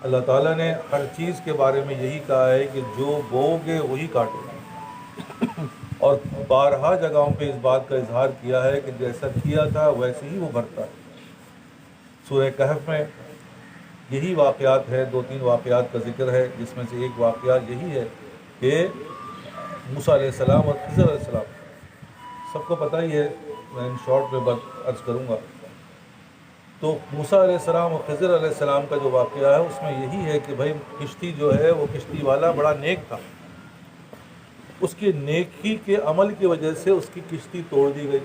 اللہ تعالیٰ نے ہر چیز کے بارے میں یہی کہا ہے کہ جو بو گے وہی کاٹو گے، اور بارہا جگہوں پہ اس بات کا اظہار کیا ہے کہ جیسا کیا تھا ویسے ہی وہ بھرتا ہے۔ سورہ کہف میں یہی واقعات ہے، 2-3 واقعات کا ذکر ہے، جس میں سے ایک واقعہ یہی ہے کہ موسیٰ علیہ السلام اور خضر علیہ السلام، سب کو پتہ ہی ہے، میں ان شارٹ میں بات عرض کروں گا۔ تو موسیٰ علیہ السلام اور خضر علیہ السلام کا جو واقعہ ہے اس میں یہی ہے کہ بھائی کشتی جو ہے وہ کشتی والا بڑا نیک تھا، اس کی نیکی کے عمل کی وجہ سے اس کی کشتی توڑ دی گئی،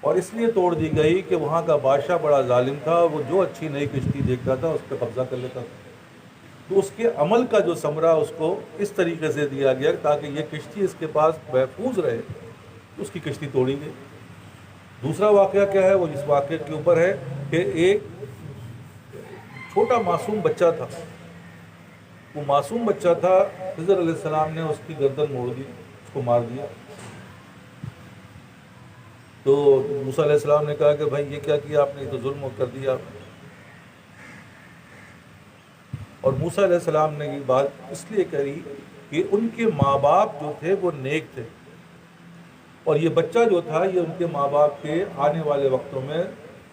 اور اس لیے توڑ دی گئی کہ وہاں کا بادشاہ بڑا ظالم تھا، وہ جو اچھی نئی کشتی دیکھتا تھا اس پہ قبضہ کر لیتا تھا۔ تو اس کے عمل کا جو ثمرہ اس کو اس طریقے سے دیا گیا تاکہ یہ کشتی اس کے پاس محفوظ رہے، اس کی کشتی توڑی گئی۔ دوسرا واقعہ کیا ہے، وہ اس واقعے کے اوپر ہے کہ ایک چھوٹا معصوم بچہ تھا، وہ معصوم بچہ تھا، خضر علیہ السلام نے اس کی گردن موڑ دی، اس کو مار دیا۔ تو موسیٰ علیہ السلام نے کہا کہ بھائی یہ کیا کیا آپ نے، یہ تو ظلم کر دیا آپ نے۔ اور موسیٰ علیہ السلام نے یہ بات اس لیے کری کہ ان کے ماں باپ جو تھے وہ نیک تھے، اور یہ بچہ جو تھا یہ ان کے ماں باپ کے آنے والے وقتوں میں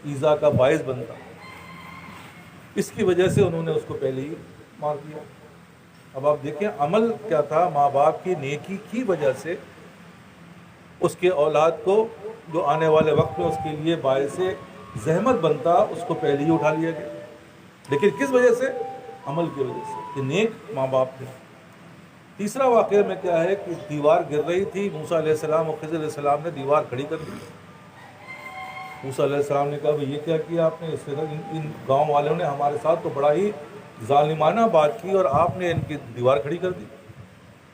ایذا کا باعث بنتا، اس کی وجہ سے انہوں نے اس کو پہلے ہی مار دیا۔ اب آپ دیکھیں عمل کیا تھا، ماں باپ کی نیکی کی وجہ سے اس کے اولاد کو جو آنے والے وقت میں اس کے لیے باعث زحمت بنتا، اس کو پہلے ہی اٹھا لیا گیا، لیکن کس وجہ سے؟ عمل کی وجہ سے، کہ نیک ماں باپ تھے۔ تیسرا واقعہ میں کیا ہے کہ دیوار گر رہی تھی، موسیٰ علیہ السلام اور خضر علیہ السلام نے دیوار کھڑی کر دی۔ موسیٰ علیہ السلام نے کہا بھئی یہ کیا کیا آپ نے، اس سے ان گاؤں والوں نے ہمارے ساتھ تو بڑا ہی ظالمانہ بات کی اور آپ نے ان کی دیوار کھڑی کر دی۔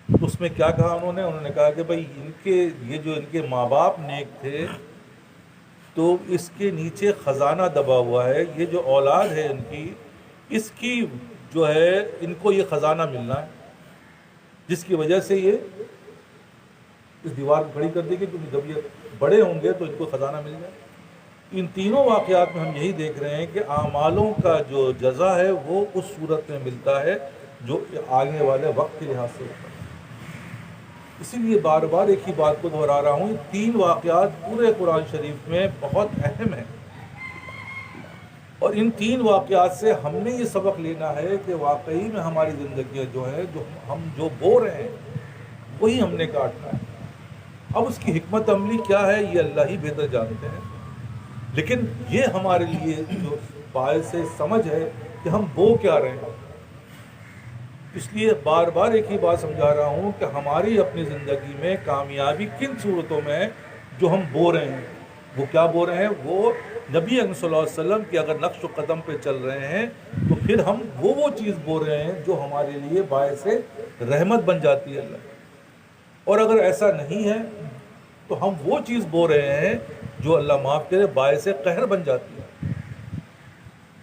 تو اس میں کیا کہا انہوں نے کہا کہ بھئی ان کے ماں باپ نیک تھے تو اس کے نیچے خزانہ دبا ہوا ہے، یہ جو اولاد ہے ان کی، اس کی جو ہے ان کو یہ خزانہ ملنا ہے، جس کی وجہ سے یہ اس دیوار کو کھڑی کر دی گئی، کیونکہ جب یہ بڑے ہوں گے تو ان کو خزانہ مل جائے۔ ان تینوں واقعات میں ہم یہی دیکھ رہے ہیں کہ اعمالوں کا جو جزا ہے وہ اس صورت میں ملتا ہے جو آگے والے وقت کے لحاظ سے ہوتا ہے۔ اسی لیے بار بار ایک ہی بات کو دہرا رہا ہوں، 3 واقعات پورے قرآن شریف میں بہت اہم ہیں، اور ان 3 واقعات سے ہم نے یہ سبق لینا ہے کہ واقعی میں ہماری زندگیاں جو ہے، جو ہم جو بو رہے ہیں وہی ہم نے کاٹنا ہے۔ اب اس کی حکمت عملی کیا ہے یہ اللہ ہی بہتر جانتے ہیں، لیکن یہ ہمارے لیے جو باعث سمجھ ہے کہ ہم بو کیا رہے ہیں۔ اس لیے بار بار ایک ہی بات سمجھا رہا ہوں کہ ہماری اپنی زندگی میں کامیابی کن صورتوں میں جو ہم بو رہے ہیں، وہ کیا بو رہے ہیں؟ وہ نبی اکرم صلی اللہ علیہ وسلم کے اگر نقش و قدم پہ چل رہے ہیں تو پھر ہم وہ چیز بو رہے ہیں جو ہمارے لیے باعث رحمت بن جاتی ہے اللہ، اور اگر ایسا نہیں ہے تو ہم وہ چیز بو رہے ہیں جو اللہ معاف کرے باعث قہر بن جاتی ہے۔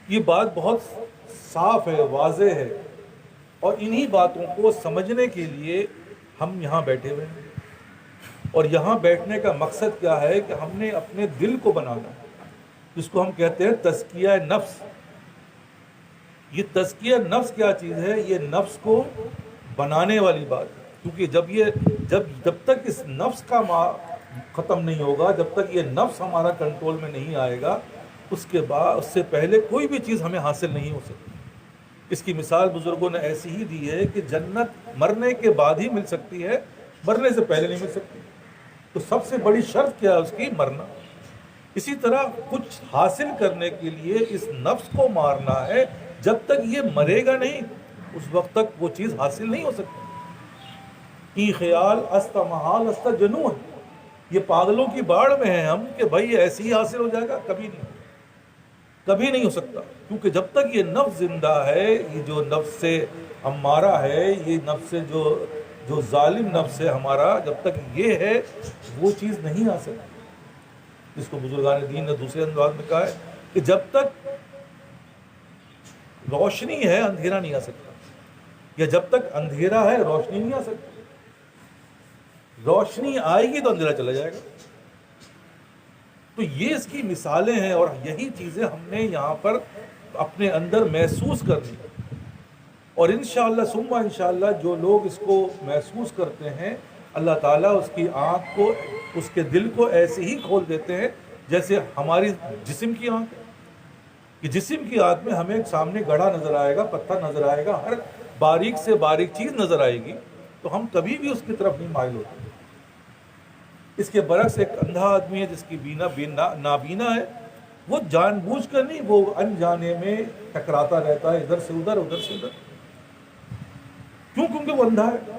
یہ بات بہت صاف ہے، واضح ہے، اور انہی باتوں کو سمجھنے کے لیے ہم یہاں بیٹھے ہوئے ہیں، اور یہاں بیٹھنے کا مقصد کیا ہے کہ ہم نے اپنے دل کو بنانا ہے، جس کو ہم کہتے ہیں تزکیہ نفس۔ یہ تزکیہ نفس کیا چیز ہے؟ یہ نفس کو بنانے والی بات ہے، کیونکہ جب تک اس نفس کا ختم نہیں ہوگا، جب تک یہ نفس ہمارا کنٹرول میں نہیں آئے گا، اس سے پہلے کوئی بھی چیز ہمیں حاصل نہیں ہو سکتی۔ اس کی مثال بزرگوں نے ایسی ہی دی ہے کہ جنت مرنے کے بعد ہی مل سکتی ہے، مرنے سے پہلے نہیں مل سکتی۔ تو سب سے بڑی شرط کیا ہے اس کی؟ مرنا۔ اسی طرح کچھ حاصل کرنے کے لیے اس نفس کو مارنا ہے، جب تک یہ مرے گا نہیں اس وقت تک وہ چیز حاصل نہیں ہو سکتی۔ ای خیال است محال است جنون، یہ پاگلوں کی باڑ میں ہیں ہم کہ بھائی ایسے ہی حاصل ہو جائے گا، کبھی نہیں ہو سکتا، کیونکہ جب تک یہ نفس زندہ ہے، یہ جو نفس سے امارہ ہے، یہ نفس سے جو ظالم نفس ہے ہمارا، جب تک یہ ہے وہ چیز نہیں آ سکتی، جس کو بزرگان دین نے دوسرے انداز میں کہا ہے کہ جب تک روشنی ہے اندھیرا نہیں آ سکتا، یا جب تک اندھیرا ہے روشنی نہیں آ سکتی۔ روشنی آئے گی تو اندھیرا چلا جائے گا۔ تو یہ اس کی مثالیں ہیں، اور یہی چیزیں ہم نے یہاں پر اپنے اندر محسوس کرنی. اور انشاءاللہ ثم انشاءاللہ جو لوگ اس کو محسوس کرتے ہیں اللہ تعالیٰ اس کی آنکھ کو، اس کے دل کو ایسے ہی کھول دیتے ہیں جیسے ہماری جسم کی آنکھ ہے. کہ جسم کی آنکھ میں ہمیں سامنے گڑھا نظر آئے گا، پتھر نظر آئے گا، ہر باریک سے باریک چیز نظر آئے گی، تو ہم کبھی بھی اس کی طرف نہیں مائل ہوتے. اس کے برعکس ایک اندھا آدمی ہے جس کی نابینا ہے، وہ جان بوجھ کر نہیں، وہ انجانے میں ٹکراتا رہتا ہے ادھر سے ادھر، ادھر سے ادھر. کیوں؟ کیونکہ وہ اندھا ہے.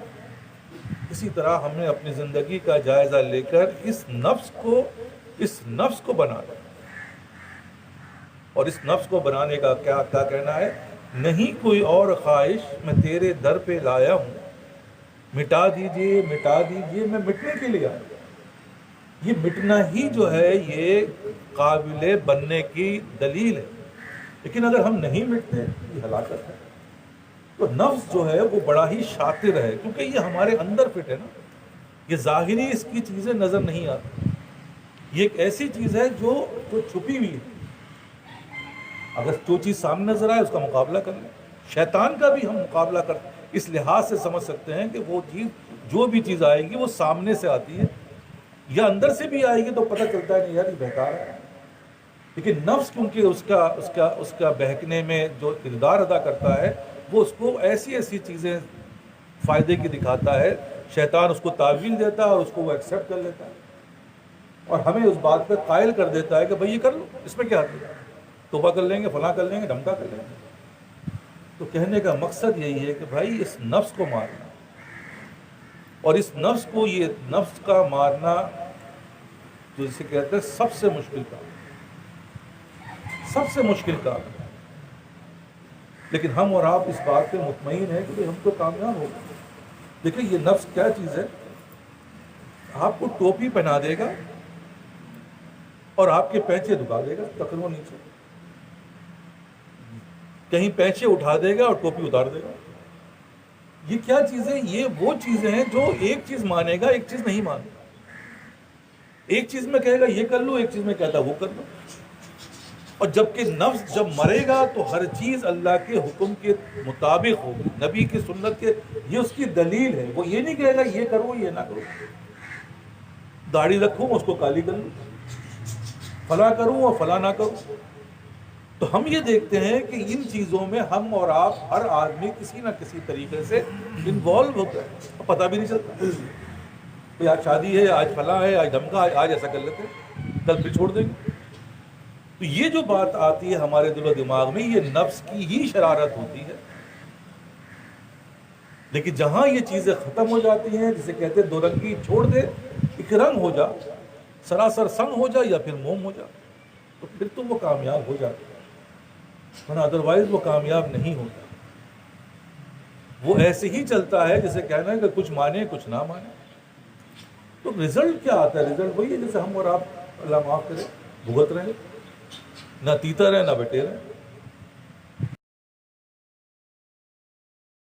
اسی طرح ہم نے اپنی زندگی کا جائزہ لے کر اس نفس کو بنانا. اور اس نفس کو بنانے کا کیا کہنا ہے؟ نہیں کوئی اور خواہش میں تیرے در پہ لایا ہوں، مٹا دیجئے مٹا دیجئے، میں مٹنے کے لیے آیا. یہ مٹنا ہی جو ہے یہ قابل بننے کی دلیل ہے. لیکن اگر ہم نہیں مٹتے یہ ہلاکت ہے. تو نفس جو ہے وہ بڑا ہی شاطر ہے، کیونکہ یہ ہمارے اندر فٹ ہے نا. یہ ظاہری اس کی چیزیں نظر نہیں آتی. یہ ایک ایسی چیز ہے جو چھپی ہوئی ہے. اگر جو چیز سامنے نظر آئے اس کا مقابلہ کر لیں. شیطان کا بھی ہم مقابلہ اس لحاظ سے سمجھ سکتے ہیں کہ وہ چیز، جو بھی چیز آئے گی وہ سامنے سے آتی ہے، یا اندر سے بھی آئے گی تو پتہ چلتا ہے نہیں یار یہ بیکار ہے. لیکن نفس کیونکہ اس کا بہکنے میں جو کردار ادا کرتا ہے، وہ اس کو ایسی چیزیں فائدے کی دکھاتا ہے. شیطان اس کو تعویل دیتا ہے اور اس کو وہ ایکسیپٹ کر لیتا ہے، اور ہمیں اس بات پہ قائل کر دیتا ہے کہ بھائی یہ کر لو، اس میں کیا ہے، توبہ کر لیں گے، فلاں کر لیں گے، دھمکا کر لیں گے. تو کہنے کا مقصد یہی ہے کہ بھائی اس نفس کو مارنا، اور اس نفس کو، یہ نفس کا مارنا جو جسے کہتے ہیں سب سے مشکل کام. لیکن ہم اور آپ اس بات پہ مطمئن ہیں کہ ہم تو کامیاب ہو گئے. دیکھیں یہ نفس کیا چیز ہے، آپ کو ٹوپی پہنا دے گا اور آپ کے پینچے دکھا دے گا تقریباً نیچے، کہیں پینچے اٹھا دے گا اور ٹوپی اتار دے گا. یہ کیا چیزیں؟ یہ وہ چیزیں ہیں جو ایک چیز مانے گا، ایک چیز نہیں مانے گا. ایک چیز میں کہے گا یہ کر لو، ایک چیز میں کہتا وہ کر لو. اور جبکہ نفس جب مرے گا تو ہر چیز اللہ کے حکم کے مطابق ہوگی، نبی کی سنت کے، یہ اس کی دلیل ہے. وہ یہ نہیں کہے گا یہ کرو یہ نہ کرو، داڑھی رکھوں اس کو کالی کر لوں، فلاں کروں اور فلاں نہ کروں. تو ہم یہ دیکھتے ہیں کہ ان چیزوں میں ہم اور آپ، ہر آدمی کسی نہ کسی طریقے سے انوالو ہوتا ہے، پتہ بھی نہیں چلتا. آج شادی ہے، آج فلاں ہے، آج دھمکا، آج ایسا کر لیتے ہیں، کل پھر چھوڑ دیں گے. تو یہ جو بات آتی ہے ہمارے دل و دماغ میں، یہ نفس کی ہی شرارت ہوتی ہے. لیکن جہاں یہ چیزیں ختم ہو جاتی ہیں، جسے کہتے ہیں دو رنگی چھوڑ دے، ایک رنگ ہو جا، سراسر سنگ ہو جا یا پھر موم ہو جا، تو پھر تو وہ کامیاب ہو جاتا ہے. ورنہ ادروائز وہ کامیاب نہیں ہوتا. وہ ایسے ہی چلتا ہے جیسے کہنا ہے کہ کچھ مانے کچھ نہ مانے. تو رزلٹ کیا آتا ہے؟ رزلٹ وہی ہے جیسے ہم اور آپ، اللہ معاف کرے، بھگت رہے ہیں، نہ تیتر ہے نہ بٹیر ہے.